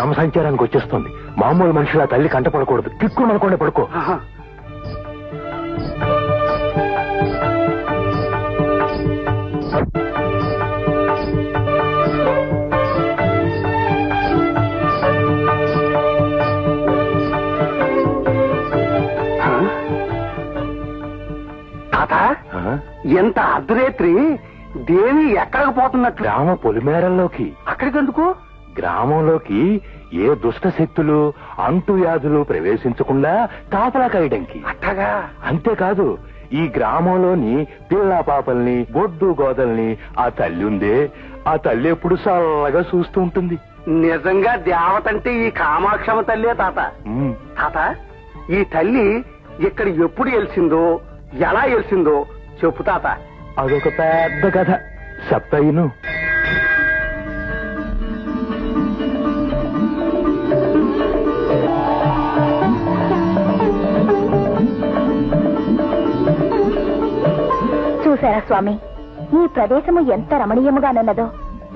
గ్రామ సంచారానికి వచ్చేస్తుంది. మామూలు మనుషుల తల్లి కంట పడకూడదు. కిక్కులు మనకుండా పడుకో. ఎంత అర్ధరేత్రి దేవి ఎక్కడికి పోతున్నట్టు? గ్రామ పొలిమేరల్లోకి. అక్కడికెందుకు? గ్రామంలోకి ఏ దుష్ట శక్తులు అంటు వ్యాధులు ప్రవేశించకుండా కాపలా కాయడానికి. అట్టగా? అంతేకాదు, ఈ గ్రామంలోని పిల్ల పాపల్ని బొడ్డు గోదల్ని ఆ తల్లి ఉందే, ఆ తల్లి ఎప్పుడు చల్లగా చూస్తూ ఉంటుంది. నిజంగా దేవతంటే ఈ కామాక్షమ తల్లే తాత. తాత, ఈ తల్లి ఇక్కడ ఎప్పుడు వెలిసిందో ఎలా వెలిసిందో చెప్పు తాత. అదొక పెద్ద కథ చెప్తాయిను. చూసారా స్వామి, ఈ ప్రదేశము ఎంత రమణీయముగానున్నదో.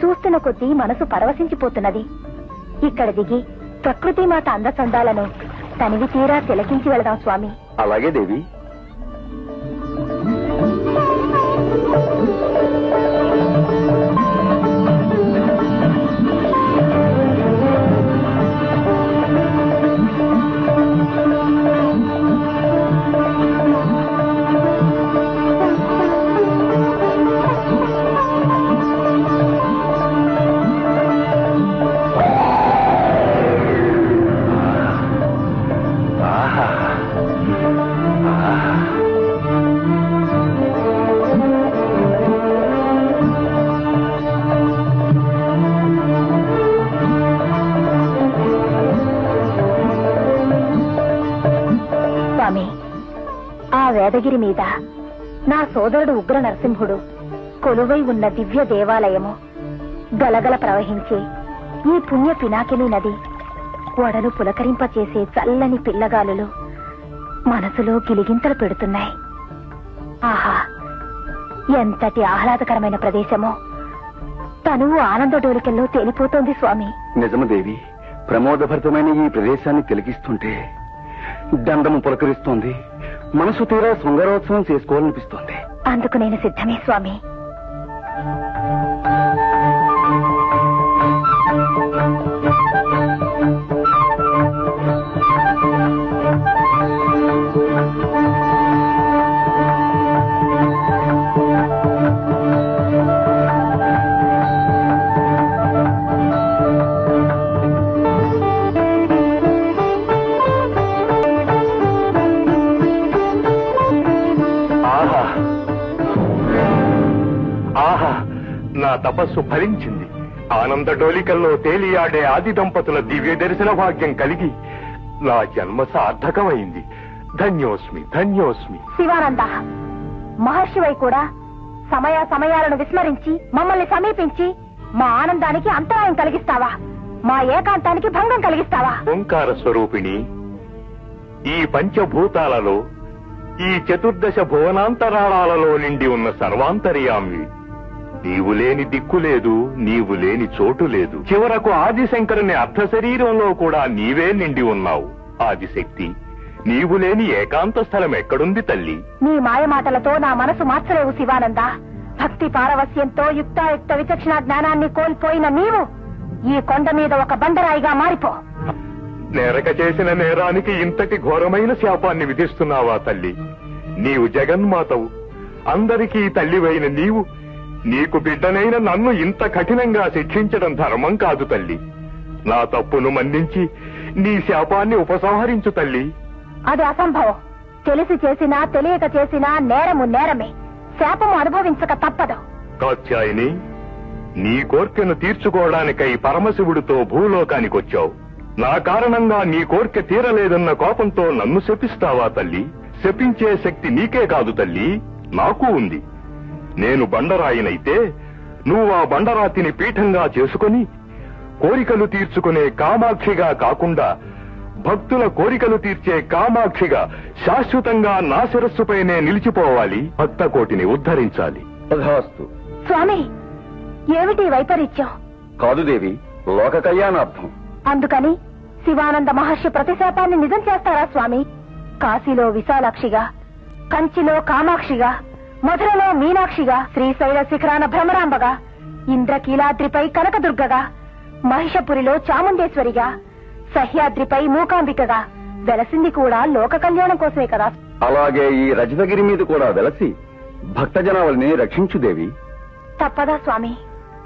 చూస్తున్న కొద్దీ మనసు పరవశించిపోతున్నది. ఇక్కడ దిగి ప్రకృతి మాత అందచందాలను తనివి తీరా తిలకించి వెళదాం స్వామి. అలాగే దేవి. వేదగిరి మీద నా సోదరుడు ఉగ్ర నరసింహుడు కొలువై ఉన్న దివ్య దేవాలయము, గలగల ప్రవహించే ఈ పుణ్య పినాకిని నది, వడలు పులకరింపచేసే చల్లని పిల్లగాలులు మనసులో గిలిగింతలు పెడుతున్నాయి. ఆహా, ఎంతటి ఆహ్లాదకరమైన ప్రదేశమో! తనువు ఆనంద డోలికల్లో తేలిపోతోంది స్వామి. నిజము దేవి, ప్రమోదభరితమైన ఈ ప్రదేశాన్ని తిలకిస్తుంటే దండము పులకరిస్తోంది. మనసు తీరా శృంగారోత్సవం చేసుకోవాలనిపిస్తోంది. అందుకు నేను సిద్ధమే స్వామి. నా తపస్సు ఫలించింది. ఆనంద డోలికల్లో తేలియాడే ఆది దంపతుల దివ్య దర్శన భాగ్యం కలిగి నా జన్మ సార్థకమైంది. ధన్యోస్మి, ధన్యోస్మి. శివానంద, మహర్షివై కూడా సమయాలను విస్మరించి మమ్మల్ని సమీపించి మా ఆనందానికి అంతరాయం కలిగిస్తావా? మా ఏకాంతానికి భంగం కలిగిస్తావా? ఓంకార స్వరూపిణి, ఈ పంచభూతాలలో ఈ చతుర్దశ భువనాంతరాళాలలో నిండి ఉన్న సర్వాంతర్యామి. నీవు లేని దిక్కు లేదు, నీవు లేని చోటు లేదు. చివరకు ఆదిశంకరుని అర్ధ శరీరంలో కూడా నీవే నిండి ఉన్నావు. ఆదిశక్తి, నీవు లేని ఏకాంత స్థలం ఎక్కడుంది తల్లి? నీ మాయమాటలతో నా మనసు మార్చలేవు శివానంద. భక్తి పారవస్యంతో యుక్తాయుక్త విచక్షణ జ్ఞానాన్ని కోల్పోయిన నీవు ఈ కొండ మీద ఒక బండరాయిగా మారిపో. నేరక చేసిన నేరానికి ఇంతటి ఘోరమైన శాపాన్ని విధిస్తున్నావా తల్లి? నీవు జగన్మాతవు, అందరికీ తల్లివైన నీవు నీకు బిడ్డనైన నన్ను ఇంత కఠినంగా శిక్షించడం ధర్మం కాదు తల్లి. నా తప్పును మన్నించి నీ శాపాన్ని ఉపసంహరించు తల్లి. అది అసంభవం. తెలిసి చేసినా తెలియక చేసినా నేరము నేరమే. శాపము అనుభవించక తప్పదు. కాత్యాయని, నీ కోర్కెను తీర్చుకోవడానికై పరమశివుడితో భూలోకానికొచ్చావు. నా కారణంగా నీ కోర్కె తీరలేదన్న కోపంతో నన్ను శపిస్తావా తల్లి? శపించే శక్తి నీకే కాదు తల్లి, నాకు ఉంది. నేను బండరాయినైతే నువ్వు ఆ బండరాతిని పీఠంగా చేసుకుని కోరికలు తీర్చుకునే కామాక్షిగా కాకుండా భక్తుల కోరికలు తీర్చే కామాక్షిగా శాశ్వతంగా నా శిరస్సుపైనే నిలిచిపోవాలి. భక్త కోటిని ఉద్ధరించాలి. స్వామి, ఏమిటి వైపరీత్యం? కాదు దేవి, లోక కళ్యాణార్థం. అందుకని శివానంద మహర్షి ప్రతిశాపాన్ని నిజం చేస్తారా స్వామి? కాశీలో విశాలాక్షిగా, కంచిలో కామాక్షిగా, మధురలో మీనాక్షిగా, శ్రీశైల శిఖరాన భ్రమరాంబగా, ఇంద్రకీలాద్రిపై కనకదుర్గగా, మహిషపురిలో చాముండేశ్వరిగా, సహ్యాద్రిపై మూకాంబికగా వెలసింది కూడా లోక కళ్యాణం కోసమే కదా. అలాగే ఈ రజతగిరి మీద కూడా వెలసి భక్తజనావళిని రక్షించు దేవి. తప్పదా స్వామి?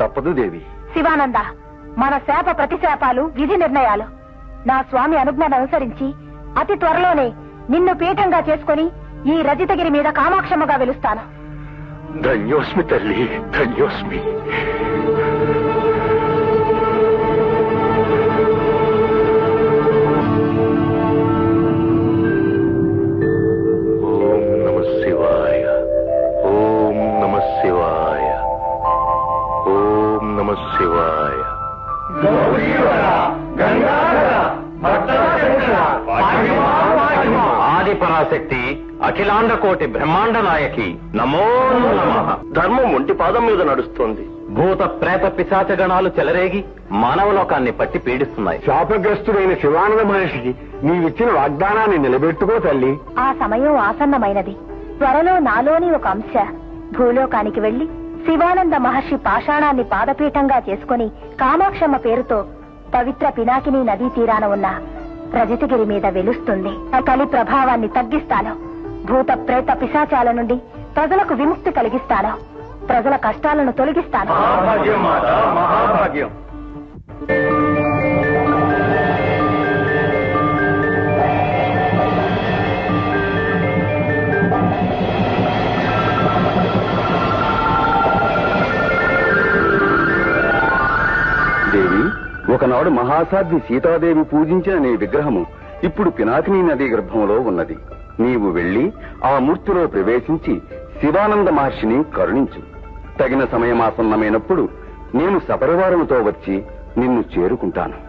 తప్పదు దేవి. శివానంద, మన శాప ప్రతిశాపాలు విధి నిర్ణయాలు. నా స్వామి అనుజ్ఞను అనుసరించి అతి త్వరలోనే నిన్ను పీఠంగా చేసుకుని ఈ రజితగిరి మీద కామాక్షమ్మగా వెలుస్తాను. ధన్యోస్మి తల్లి, ధన్యోస్మి. ఓం నమః శివాయ, ఓం నమః శివాయ, ఓం నమః శివాయ. ఆది పరాశక్తి, అఖిలాండ కోటి బ్రహ్మాండ నాయకి, నమో నమః. ధర్మం ఒంటి పాదం మీద నడుస్తోంది. భూత ప్రేత పిశాచ గణాలు చెలరేగి మానవలోకాన్ని పట్టి పీడిస్తున్నాయి. శాపగ్రస్తుడైన శివానంద మహర్షికి నీవిచ్చిన వాగ్దానాన్ని నిలబెట్టుకో తల్లి. ఆ సమయం ఆసన్నమైనది. త్వరలో నాలోని ఒక అంశ భూలోకానికి వెళ్లి శివానంద మహర్షి పాషాణాన్ని పాదపీఠంగా చేసుకుని కామాక్షమ్మ పేరుతో పవిత్ర పినాకిని నదీ తీరాన ఉన్న రజతగిరి మీద వెలుస్తుంది. ఆ కలి ప్రభావాన్ని తగ్గిస్తాను. భూత ప్రేత పిశాచాల నుండి ప్రజలకు విముక్తి కలిగిస్తాను. ప్రజల కష్టాలను తొలగిస్తాను. మహాభాగ్యం. దేవి, ఒకనాడు మహాసాధ్వి సీతాదేవి పూజించిన నీ విగ్రహము ఇప్పుడు పినాకిని నదీ గర్భంలో ఉన్నది. నీవు వెళ్లి ఆ మూర్తిలో ప్రవేశించి శివానంద మహర్షిని కరుణించు. తగిన సమయమాసన్నమైనప్పుడు నేను సపరివారముతో వచ్చి నిన్ను చేరుకుంటాను.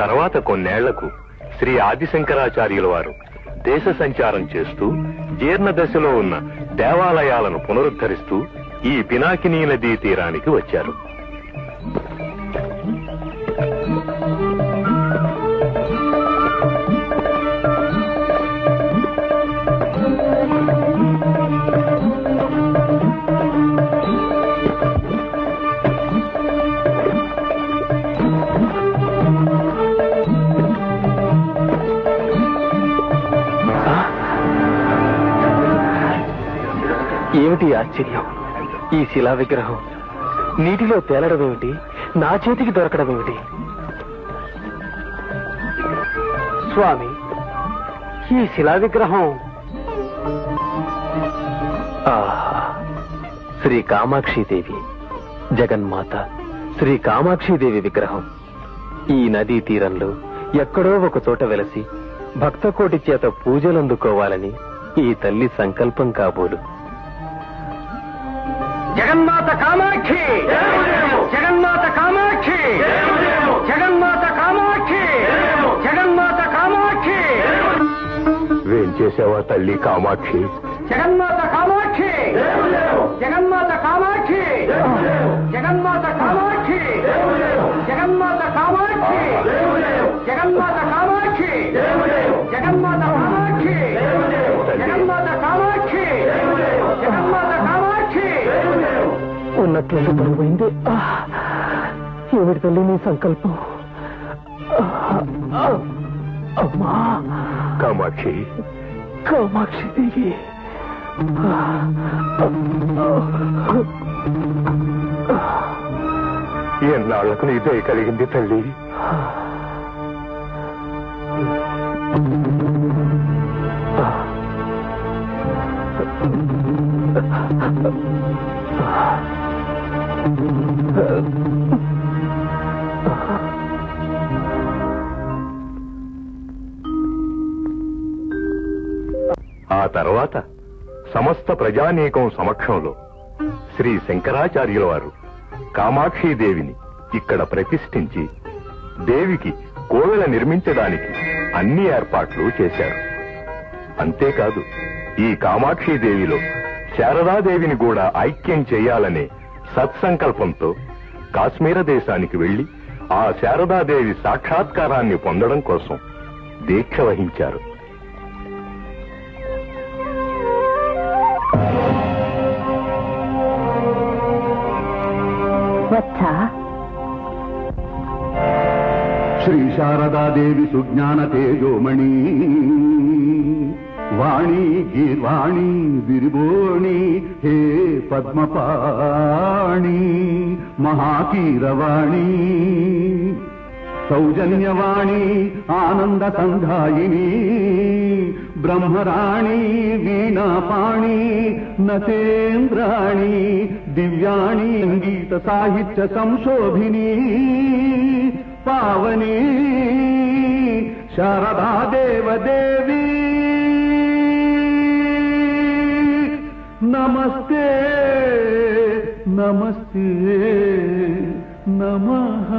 తర్వాత కొన్నేళ్లకు శ్రీ ఆదిశంకరాచార్యుల వారు దేశ సంచారం చేస్తూ జీర్ణ దశలో ఉన్న దేవాలయాలను పునరుద్ధరిస్తూ ఈ పినాకినీ నదీ తీరానికి వచ్చారు. ఏమిటి ఆశ్చర్యం! ఈ శిలా విగ్రహం నీటిలో తేలడమేమిటి, నా చేతికి దొరకడమేమిటి? స్వామి, ఈ శిలా విగ్రహం శ్రీ కామాక్షిదేవి, జగన్మాత శ్రీ కామాక్షిదేవి విగ్రహం ఈ నదీ తీరంలో ఎక్కడో ఒక చోట వెలసి భక్తకోటి చేత పూజలందుకోవాలని ఈ తల్లి సంకల్పం కాబోలు. జగన్మాత కామాక్షి, జగన్మాత కామాక్షి, జగన్మాత కామాక్షి, జగన్మాత కామాక్షి. వేంచేసావా తల్లి కామాక్షి? జగన్మాత కామాక్షి, జగన్మాత కామాక్షి, జగన్మాత కామాక్షి, జగన్మాత కామాక్షి, జగన్మాత కామాక్షి, జగన్మాత కామాక్షి, జగన్మాత కామాక్షి, జగన్మాత కామాక్షి. ఉన్నట్లయితే బరువైంది. ఏమిటి తల్లి నీ సంకల్పం? అమ్మా కామాక్షి, కామాక్షి దేవి, ఎన్నాళ్లకు నీ దయ కలిగింది తల్లి. ఆ తర్వాత సమస్త ప్రజానీకం సమక్షంలో శ్రీ శంకరాచార్యుల వారు కామాక్షీదేవిని ఇక్కడ ప్రతిష్ఠించి దేవికి కోవెల నిర్మించడానికి అన్ని ఏర్పాట్లు చేశారు. అంతేకాదు ఈ కామాక్షీదేవిలో శారదాదేవిని కూడా ఐక్యం చేయాలనే సత్సంకల్పంతో కాశ్మీర దేశానికి వెళ్లి ఆ శారదాదేవి సాక్షాత్కారాన్ని పొందడం కోసం దీక్ష వహించారు. శ్రీ శారదాదేవి సుజ్ఞాన తేజోమణి వాణి గీర్వాణి విరిబోణి హే పద్మపాణి మహాకీరవాణి సౌజన్యవాణి ఆనంద సంధాయిని బ్రహ్మరాణి వీణాపాణి నసేంద్రాణి దివ్యాణి సంగీత సాహిత్య సంశోభిని పావని శారదా దేవదేవి నమస్తే నమస్తే నమః.